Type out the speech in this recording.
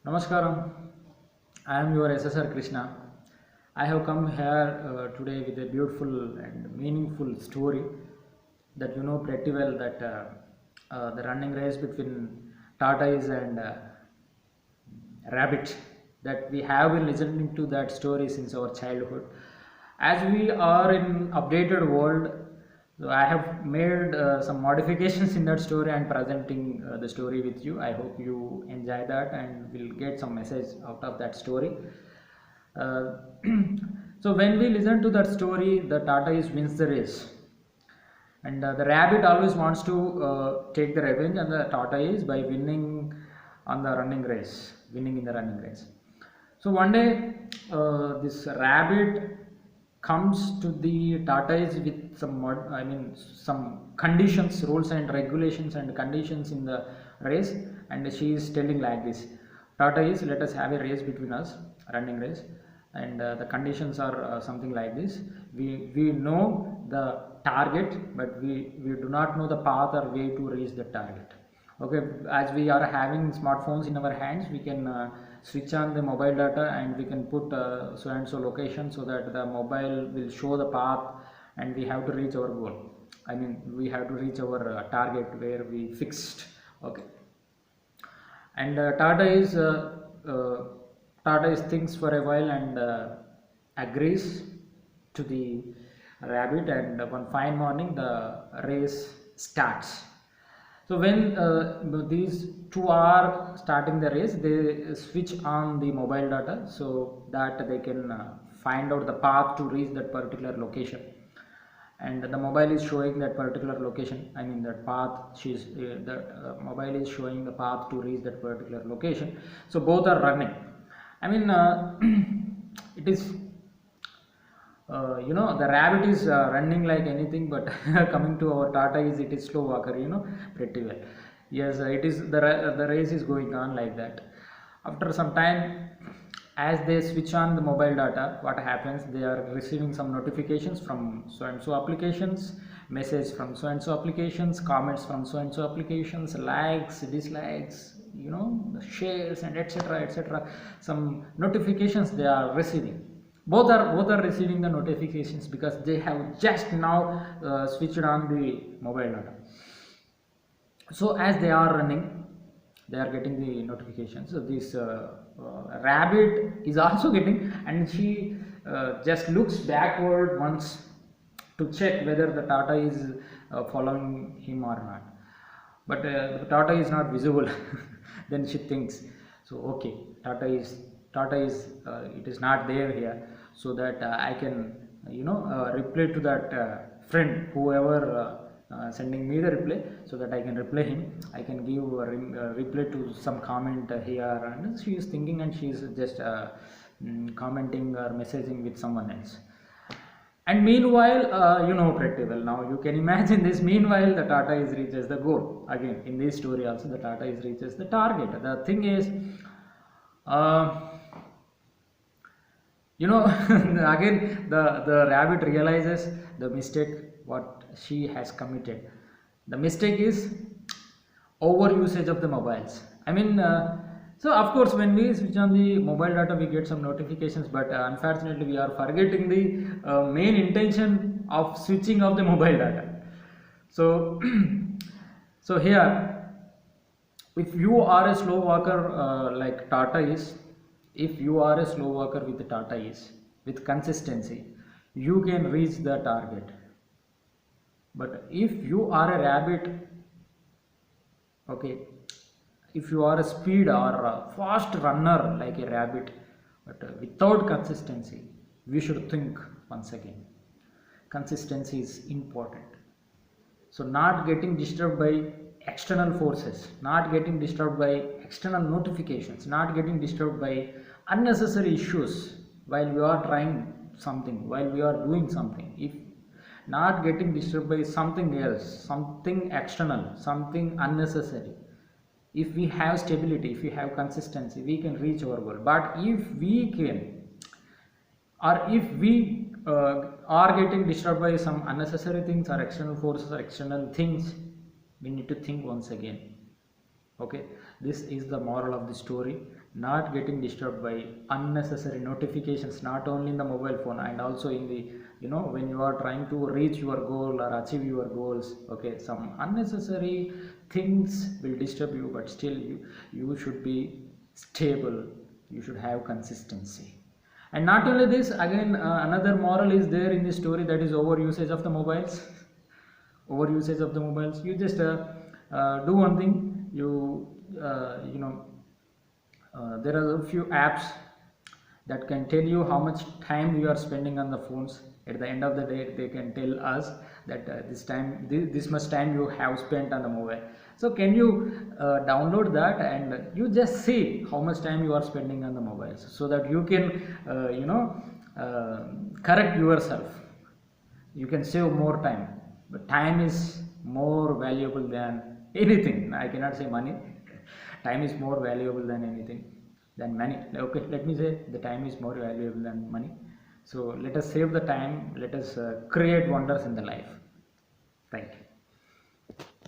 Namaskaram, I am your SSR Krishna. I have come here today with a beautiful and meaningful story that you know pretty well that the running race between tortoise and rabbit, that we have been listening to that story since our childhood. As we are in updated world, so I have made some modifications in that story and presenting the story with you. I hope you enjoy that and will get some message out of that story. uh, so when we listen to that story, the tortoise wins the race, and the rabbit always wants to take the revenge on the tortoise by winning in the running race. So one day, this rabbit comes to the tortoise with some conditions, rules and regulations and conditions in the race, and she is telling like this: tortoise, let us have a race between us, running race, and the conditions are something like this. We know the target, but we do not know the path or way to reach the target. Okay, as we are having smartphones in our hands, we can switch on the mobile data and we can put so and so location, so that the mobile will show the path and we have to reach our goal. We have to reach our target where we fixed. Okay, and uh, tortoise thinks for a while and agrees to the rabbit, and one fine morning the race starts. So when these two are starting the race, they switch on the mobile data so that they can find out the path to reach that particular location. And the mobile is showing that particular location. That path. The mobile is showing the path to reach that particular location. So both are running. It is the rabbit is running like anything, but coming to our tortoise, it is slow walker, pretty well. Yes, it is the race is going on like that. After some time, as they switch on the mobile data, what happens? They are receiving some notifications from so and so applications, message from so and so applications, comments from so and so applications, likes, dislikes, shares, and etc etc. Some notifications they are receiving. Both are receiving the notifications because they have just now switched on the mobile data. So as they are running, they are getting the notifications. So this rabbit is also getting, and she just looks backward once to check whether the tata is following him or not. But the tata is not visible. Then she thinks, so okay, tata is it is not there here, so that I can reply to that friend, whoever sending me the reply, so that I can reply him. I can give a reply to some comment here. And she is thinking, and she is just commenting or messaging with someone else. And meanwhile, pretty well now you can imagine this. Meanwhile, the tata is reaches the goal. Again, in this story also, the tata is reaches the target. The thing is, again the rabbit realizes the mistake what she has committed. The mistake is over usage of the mobiles. So of course, when we switch on the mobile data, we get some notifications, but unfortunately we are forgetting the main intention of switching off the mobile data. So so here, if you are a slow walker like tata is, if you are a slow walker with the tata is, with consistency, you can reach the target. But if you are a rabbit, okay, if you are a speed or a fast runner like a rabbit, but without consistency, we should think once again. Consistency is important. So not getting disturbed by external forces, not getting disturbed by external notifications, not getting disturbed by unnecessary issues while we are trying something, while we are doing something. If not getting disturbed by something else, something external, something unnecessary, if we have stability, if we have consistency, we can reach our goal. But if we can, or if we are getting disturbed by some unnecessary things or external forces or external things, we need to think once again. Okay, this is the moral of the story, not getting disturbed by unnecessary notifications, not only in the mobile phone and also in the, when you are trying to reach your goal or achieve your goals. Okay, some unnecessary things will disturb you, but still you should be stable, you should have consistency. And not only this, again, another moral is there in this story, that is over usage of the mobiles. Over usage of the mobiles, you just do one thing. There are a few apps that can tell you how much time you are spending on the phones. At the end of the day, they can tell us that this much time you have spent on the mobile. So can you download that and you just see how much time you are spending on the mobiles, so that you can correct yourself. You can save more time, but time is more valuable than anything. I cannot say money. Time is more valuable than anything, than money. Okay, let me say the time is more valuable than money. So let us save the time, let us create wonders in the life. Thank you.